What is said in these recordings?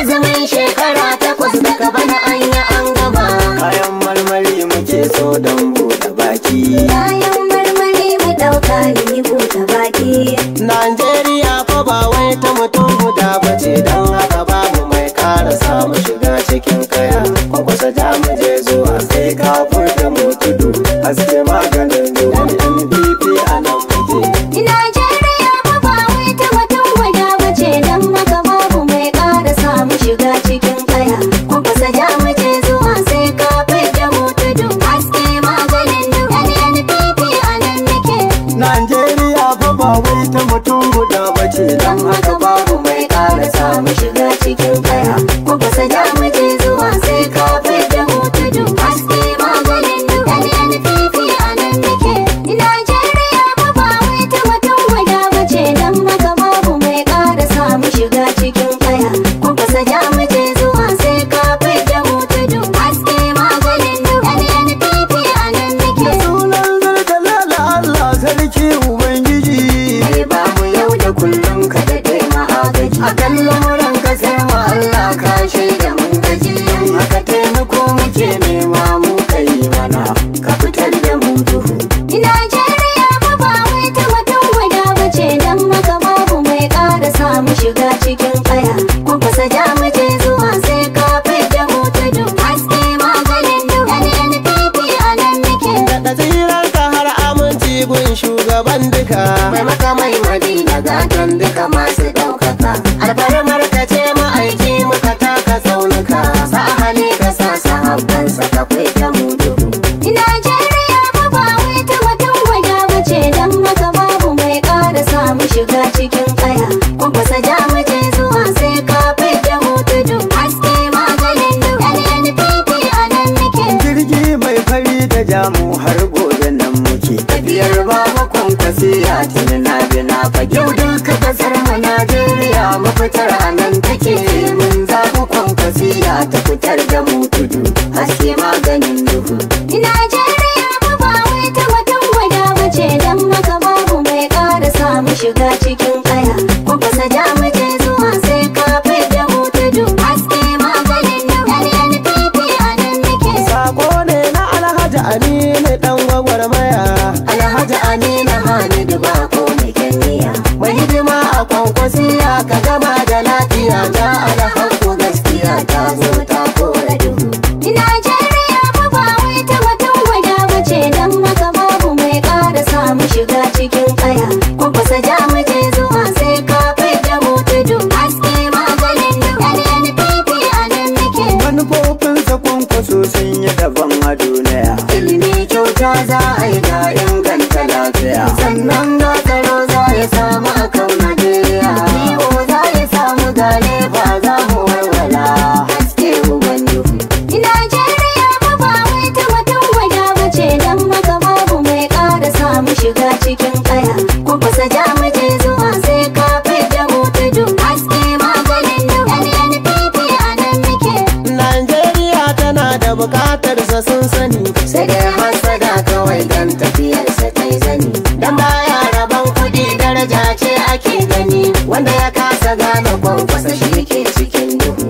azumin shekara 8 daga bana an yi an gama. Kayan marmari muke so don buɗe baki. Kayan marmari mu ɗauka ni buɗe baki. Najeriya fa ba wai ta mutum guda bace, don haka babu mai ƙara samu shiga cikin kaya. Kwakwasa ja mu je zuwa sai ka furta mu tudu, haske maganin duhu NPP a nan muje. Najeriya fa ba wai ta mutum guda bace, don haka babu mai ƙara samu shiga cikin kaya. Kwakwasa ja mu je zuwa sai ka furta mu tudu, haske maganin duhu NPP a nan muke. Najeriya fa ba wai ta mutum guda bace, don haka babu mai ƙara samu shiga cikin kaya. Kwakwasa ja mu je zuwa sai ka furta mu tudu, haske maganin duhu NPP a nan muke. Najeriya fa ba wai ta mutum guda bace, don haka babu mai ƙara samu shiga cikin kaya. Kwakwasa ja mu je zuwa sai ka furta mu tudu, haske maganin duhu NPP a nan muke. Sunan zargalala Allah sarki Ubangiji, Kai ba mu yau da kullum ka daɗe ma'agaji. a kan lamuran ka sai ma Allah ka shaida mun gaji. Haka taimako muke nema mu kai mana, ka fitar da mu duhu. Najeriya fa ba wai ta mutum guda bace, don haka babu mai ƙara samu shiga cikin kaya. Kwakwasa ja mu je zuwa sai ka fidda mu tudu, haske maganin duhu NPP a nan muke. Da tsirar ka har aminci gun shugaban duka, Mai maka mai madina gatan duka masu ɗaukaka. alfarmar ka ce ma'aiki muka taka tsaunuka. Sa hali ka sa sahabbansa ka fidda mu duhu. Najeriya fa ba wai ta mutum guda bace, don haka babu mai ƙara samu shiga cikin kaya. Kwakwasa ja mu je zuwa sai ka fidda mu tudu, haske maganin duhu NPP a nan muke. Jirgi mai fari da jamu har gobe nan muke. Tafiyar babu kwankwasiya tuni na bi na fage. Yau duka kasar mu Najeriya mafitar a nan take. Mun zaɓi kwankwasiya ta fitar da mu tudu, haske maganin duhu. Najeriya fa ba wai ta mutum guda bace, don haka babu mai ƙara samu shiga cikin kaya. Kwakwasa ja mu je zuwa sai ka fidda mu tudu, haske maganin duhu NPP a nan muke. Sako ne na Alhaji Aminu dan gwagwarmaya, Alhaji Aminu Hamidu ba ko mai kyanniya. mai hidima a kwankwasiya ka gama da lafiya. Ta alhaku gaskiya ta zo ta kora duhu. Najeriya fa ba wai ta mutum guda bace, don haka babu mai ƙara samu shiga cikin kaya. Kwakwasa ja mu je zuwa sai ka fidda mu tudu, haske maganin duhu NPP a nan muke. Manufofinsa kwankwaso sun yi daban a duniya. Ilimi kyauta za a yi ga inganta lafiya, sannan ga tsaro za ya samu a kan Najeriya. Iko za ya samu gane ba za mu walwala, haske uban duhu. Najeriya fa ba wai ta mutum guda bace, don haka babu mai ƙara samu shiga cikin kaya. Kwakwasa ja mu je zuwa sai ka fidda mu tudu, haske maganin duhu NPP a nan muke. Najeriya tana da bukatarsa sun sani, sai dai hasada kawai dan tafiyarsa ta yi zani. Dan baya rabon kuɗi daraja ce ake gani, wanda ya kasa gane kwankwasa shi ke cikin duhu.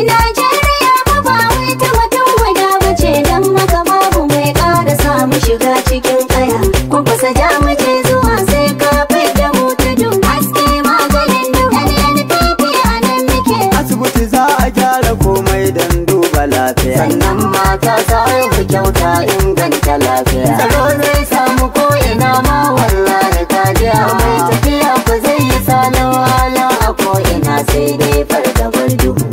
Najeriya fa ba wai ta mutum guda bace, don haka babu mai ƙara samu shiga cikin kaya. Kwakwasa ja mu je zuwa sai ka fidda mu tudu, haske maganin duhu NPP a nan muke. Asibiti za a gyara komai don duba lafiya, sannan mata za a yi kyauta inganta lafiya. Tsaro zai samu ko ina ma wallahi kajiya. Mai tafiya ba zai yi salon hala a ko ina sai dai fargabar duhu.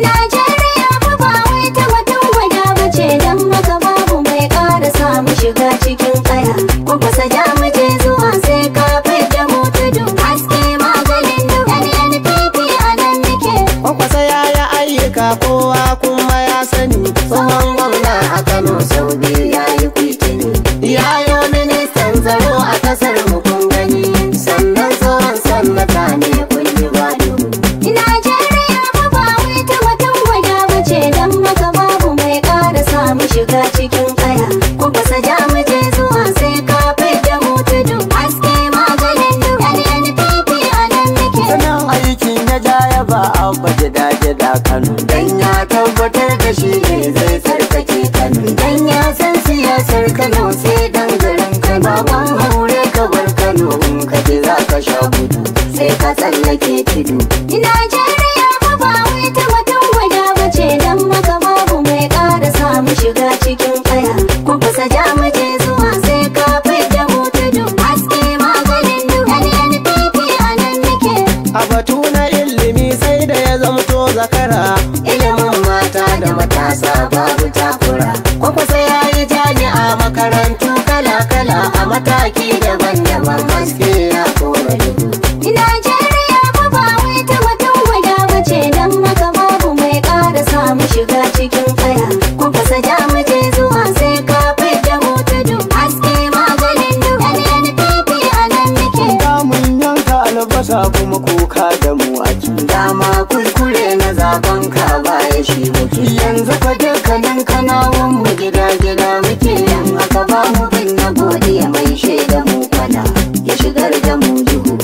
Najeriya fa ba wai ta mutum guda bace, don haka babu mai ƙara samu shiga cikin kaya. Kwakwasa ja mu je zuwa sai ka fidda mu tudu, haske maganin duhu NPP a nan muke. Kwakwasa ya yi ayyuka kowa kuma ya sani, tsohon gwamna a Kano sau biyu ya yi kwitini. Ya yi ministan tsaro a kasar mu kun gani, sannan tsohon sannata ne kun yi ba duhu. Najeriya fa ba wai ta mutum guda bace, don haka babu mai ƙara samu shiga cikin kaya. Kwakwasa ja mu je zuwa sai ka fidda mu tudu, haske maganin duhu NPP a nan muke. Sanan aikin ya ja ya ba a Abba gida Kano, dan ya tabbatar da shi ne zai tsarkake Kano. Dan ya san siyasar Kano sai dan garin Kano. Baban haure ka bar Kano in ka je za ka sha gudu sai ka tsallake tudu. Najeriya fa ba wai ta mutum guda bace, dan maka babu mai ƙara samu shiga cikin kaya. Ku kusa ja mu je zuwa sai ka fidda mu tudu. Haske maganin duhu NNPP a nan nake. A batu na ilimi sai da ya zamto zakara, Ilimin mata da matasa babu takura. kwakwasa ya yi jami'a makarantu kala-kala a mataki daban-daban. Haske ya kora duhu. Najeriya fa ba wai ta mutum guda bace, dan maka babu mai ƙara samu shiga cikin kaya. Ku kusa ja mu je zuwa sai ka fidda mu tudu. Haske maganin duhu NNPP a nan nake. Mun yanka albasa kuma kuka da mu ake. Dama kuskure na zaben ka baya shi muke. Yanzu fa dukkanin kanawan mu gida muke. Yan aka ba mu bin na godiya mai shaida mu kwana ya shigar da mu duhu.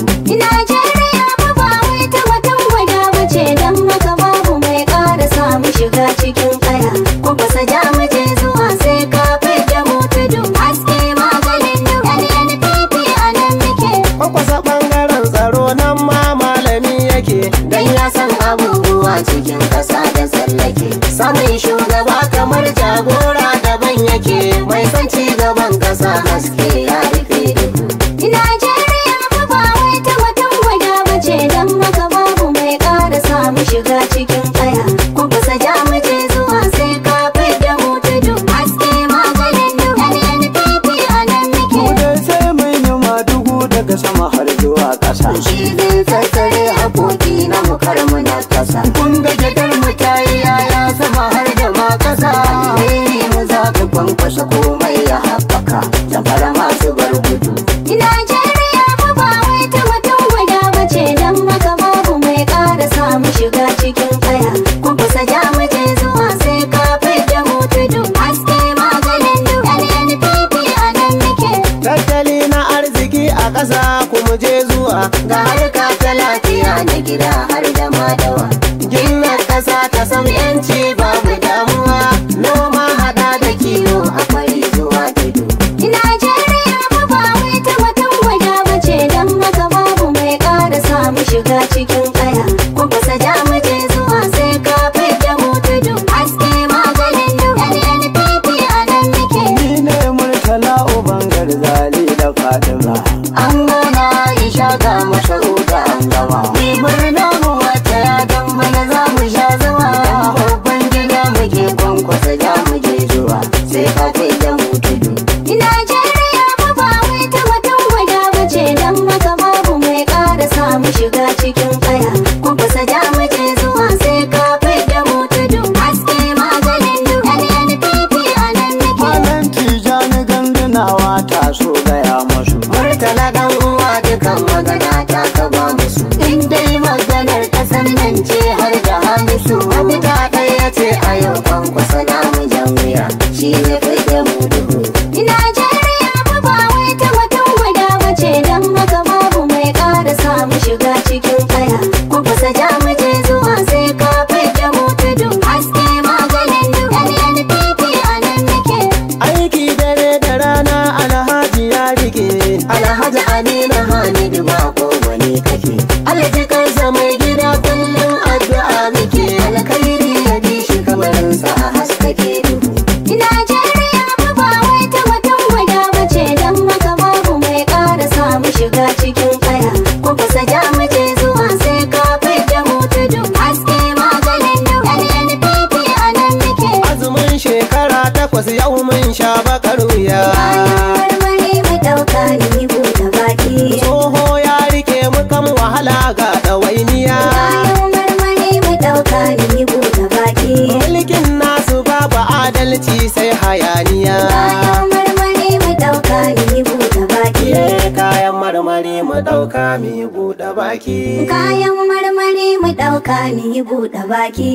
Najeriya fa ba wai ta mutum guda bace, dan maka babu mai ƙara samu shiga cikin kaya. Ku kusa ja mu je zuwa sai ka fidda mu tudu. Haske maganin duhu NNPP a nan nake. Kwakwasa ɓangaren tsaro nan ma malami yake, Dan ya san abubuwa cikin ƙasa da tsallake. samun shugaba kamar jagora daban yake, Mai son ci gaban ƙasa haske ya rufe duhu. Najeriya fa ba wai ta mutum guda bace, dan maka babu mai ƙara samu shiga cikin kaya. Ku kusa ja mu je zuwa sai ka fidda mu tudu. Haske maganin duhu NNPP a nan nake. Dai sai mun yi madugu daga sama har zuwa ƙasa. Shi zai tattare haƙoƙi na mu kar mu na ƙasa. Kun ga gidan mu ta yi yaya sama har da ma ƙasa. Alheri mu za ka kwankwasa komai ya haɓaka. Zamfara masu bar gudu. Najeriya fa ba wai ta mutum guda bace, dan maka babu mai ƙara samu shiga cikin kaya. Ku kusa ja mu je zuwa sai ka fidda mu tudu. Haske maganin duhu NNPP a nan nake. tattali na arziki a ƙasa kuma je zuwa. Ga harka ta lafiya na gida har da madawa. Gina ƙasa ta sam yanci babu damuwa, Noma haɗa da kiwo a fari zuwa tudu. Najeriya fa ba wai ta mutum guda bace, dan maka babu mai ƙara samu shiga cikin kaya. Ku kusa ja mu je zuwa sai ka fidda mu tudu. Haske maganin duhu NNPP a nan nake. Ni ne Murtala uban Garzali da Fatima. An gana Aisha ga Masauda an gama. Ni murna mu wata ya dan bana za mu sha zuwa. Babban gida muke kwankwasa ja mu je zuwa. Sai ka kai da mu tudu. Najeriya fa ba wai ta mutum guda bace, dan maka babu mai ƙara samu shiga cikin kaya. Ku kusa ja mu je zuwa sai ka fidda mu tudu. Haske maganin duhu NNPP a nan nake. Malam Tijani gandunawa ta so gaya masu. Murtala dan uwa dukan magana ta ka ba musu. In dai maganar ƙasar nan ce har da hamisu. Wani ta ɗaya ce a yau kwankwasa namu jan wuya. Shi ne fidda mu duhu. Najeriya fa ba wai ta mutum guda bace, dan maka babu mai ƙara samu shiga cikin kaya. Ku kusa ja mu je zuwa sai ka fidda mu tudu. Haske maganin duhu NNPP a nan nake. aiki dare da rana alhaji ya rike. Alhaji Aminu Hamidu ba ko wani kake. Alhaji kansa mai gida kullum addu'a muke. Alkhairi ya bi shi kamarinsa a haskake duhu. Najeriya fa ba wai ta mutum guda bace, dan maka babu mai ƙara samu shiga cikin kaya. Ku kusa ja mu je zuwa sai ka fidda mu tudu. Haske maganin duhu NNPP a nan nake. Azumin shekara 8 yau mun sha bakar wuya. Bayan marmari mu ɗauka ni buɗe baki. Tsoho ya rike mu kan wahala ga ɗawainiya. Bayan marmari mu ɗauka ni buɗe baki. Mulkin nasu babu adalci sai hayaniya. Bayan marmari mu ɗauka ni buɗe baki. Kayan marmari mu ɗauka mi buɗe baki. Kayan marmari mu ɗauka ni buɗe baki.